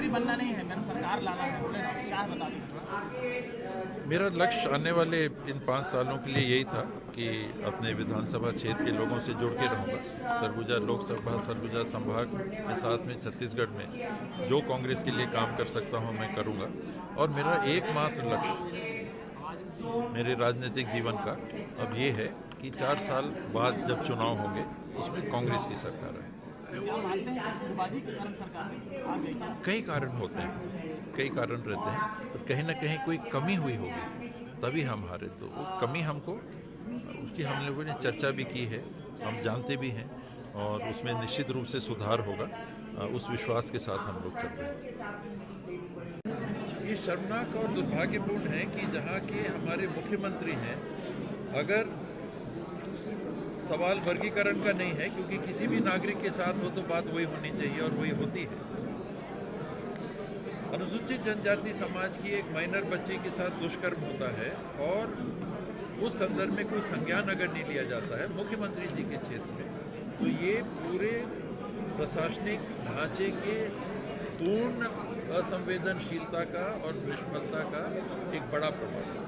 मुख्यमंत्री बनना नहीं है, मेरा सरकार लाना है, बोले ना, क्या बता दें? मेरा लक्ष्य आने वाले इन 5 सालों के लिए यही था कि अपने विधानसभा क्षेत्र के लोगों से जुड़ के रहूँगा। सरगुजा लोकसभा, सरगुजा संभाग के साथ में छत्तीसगढ़ में जो कांग्रेस के लिए काम कर सकता हूँ मैं करूँगा। और मेरा एकमात्र लक्ष्य मेरे राजनीतिक जीवन का अब ये है कि 4 साल बाद जब चुनाव होंगे उसमें कांग्रेस की सरकार है। कई कारण होते हैं, कई कारण रहते हैं, तो कहीं ना कहीं कोई कमी हुई होगी तभी हम हारे। तो वो कमी हमको उसकी हम लोगों ने चर्चा भी की है, हम जानते भी हैं और उसमें निश्चित रूप से सुधार होगा। उस विश्वास के साथ हम लोग चलते हैं। ये शर्मनाक और दुर्भाग्यपूर्ण है कि जहाँ के हमारे मुख्यमंत्री हैं, अगर सवाल वर्गीकरण का नहीं है, क्योंकि किसी भी नागरिक के साथ हो तो बात वही होनी चाहिए और वही होती है। अनुसूचित जनजाति समाज की एक माइनर बच्ची के साथ दुष्कर्म होता है और उस संदर्भ में कोई संज्ञान अगर नहीं लिया जाता है मुख्यमंत्री जी के क्षेत्र में, तो ये पूरे प्रशासनिक ढांचे के पूर्ण असंवेदनशीलता का और विषमता का एक बड़ा प्रभाव है।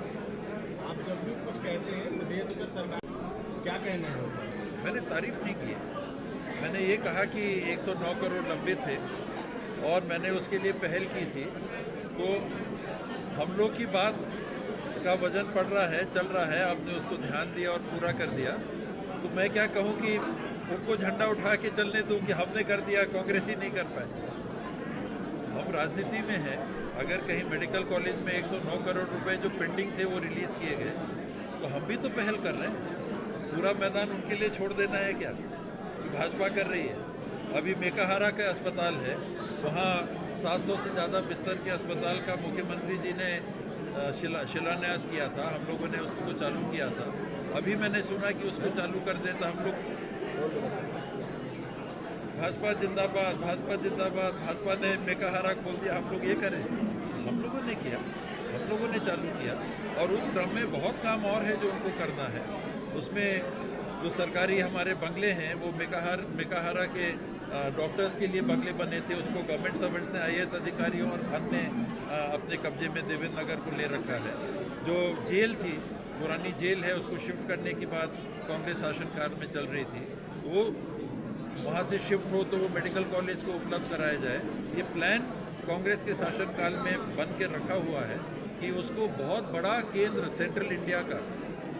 आप जब भी कुछ कहते हैं प्रदेश में सरकार क्या कहना है उसका? मैंने तारीफ नहीं की, मैंने ये कहा कि 109 करोड़ लंबित थे और मैंने उसके लिए पहल की थी। तो हम लोग की बात का वजन पड़ रहा है, चल रहा है, आपने उसको ध्यान दिया और पूरा कर दिया। तो मैं क्या कहूँ कि उनको झंडा उठा के चलने दूँ कि हमने कर दिया, कांग्रेस ही नहीं कर पाए। हम राजनीति में हैं, अगर कहीं मेडिकल कॉलेज में 109 करोड़ रुपए जो पेंडिंग थे वो रिलीज़ किए गए, तो हम भी तो पहल कर रहे हैं। पूरा मैदान उनके लिए छोड़ देना है क्या? भाजपा कर रही है। अभी मेकाहारा का अस्पताल है, वहाँ 700 से ज़्यादा बिस्तर के अस्पताल का मुख्यमंत्री जी ने शिलान्यास किया था, हम लोगों ने उसको चालू किया था। अभी मैंने सुना कि उसको चालू कर दें तो हम लोग भाजपा जिंदाबाद, भाजपा जिंदाबाद, भाजपा ने मेकाहारा खोल दिया, हम लोग ये करें? हम लोगों ने किया, हम लोगों ने चालू किया और उस क्रम में बहुत काम और है जो उनको करना है। उसमें जो सरकारी हमारे बंगले हैं वो मेकाहारा के डॉक्टर्स के लिए बंगले बने थे, उसको गवर्नमेंट सर्वेंट्स ने, IAS अधिकारियों और अन्य ने अपने कब्जे में देवेंद्र नगर को ले रखा है। जो जेल थी, पुरानी जेल है, उसको शिफ्ट करने की बात कांग्रेस शासनकाल में चल रही थी, वो वहाँ से शिफ्ट हो तो वो मेडिकल कॉलेज को उपलब्ध कराया जाए। ये प्लान कांग्रेस के शासनकाल में बन के रखा हुआ है कि उसको बहुत बड़ा केंद्र सेंट्रल इंडिया का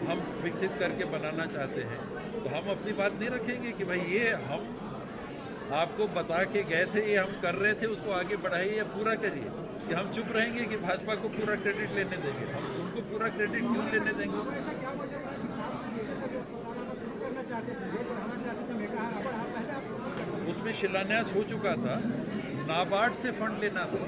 हम विकसित करके बनाना चाहते हैं। तो हम अपनी बात नहीं रखेंगे कि भाई ये हम आपको बता के गए थे, ये हम कर रहे थे, उसको आगे बढ़ाइए या पूरा करिए। कि हम चुप रहेंगे कि भाजपा को पूरा क्रेडिट लेने देंगे? हम उनको पूरा क्रेडिट क्यों लेने देंगे? उसमें शिलान्यास हो चुका था, नाबार्ड से फंड लेना था।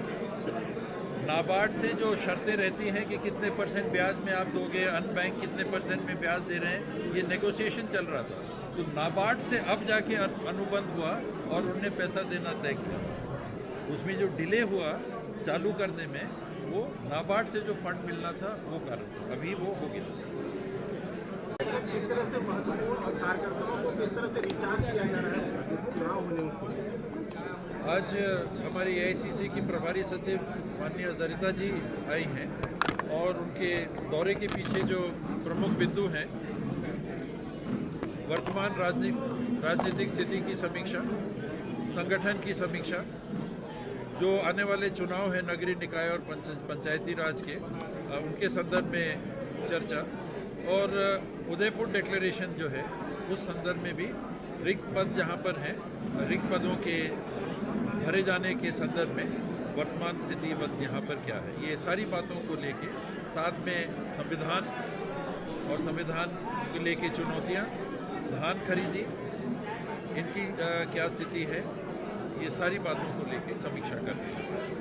नाबार्ड से जो शर्तें रहती हैं कि कितने % ब्याज में आप दोगे, अन्य बैंक कितने % में ब्याज दे रहे हैं, ये नेगोशिएशन चल रहा था। तो नाबार्ड से अब जाके अनुबंध हुआ और उनने पैसा देना तय किया। उसमें जो डिले हुआ चालू करने में, वो नाबार्ड से जो फंड मिलना था वो कारण था, अभी वो हो गया। किस तरह से महत्वपूर्ण और कार्यकर्ताओं को किस तरह से रिचार्ज किया जा रहा है चुनाव होने में? आज हमारी AICC की प्रभारी सचिव माननीय सरिता जी आई हैं और उनके दौरे के पीछे जो प्रमुख बिंदु हैं, वर्तमान राजनीतिक स्थिति की समीक्षा, संगठन की समीक्षा, जो आने वाले चुनाव हैं नगरीय निकाय और पंचायती राज के, उनके संदर्भ में चर्चा, और उदयपुर डिक्लेरेशन जो है उस संदर्भ में भी रिक्त पद जहां पर हैं, रिक्त पदों के भरे जाने के संदर्भ में वर्तमान स्थिति यहाँ पर क्या है, ये सारी बातों को लेके, साथ में संविधान और संविधान को लेके चुनौतियाँ, धान खरीदी, इनकी क्या स्थिति है, ये सारी बातों को लेके समीक्षा कर रही है।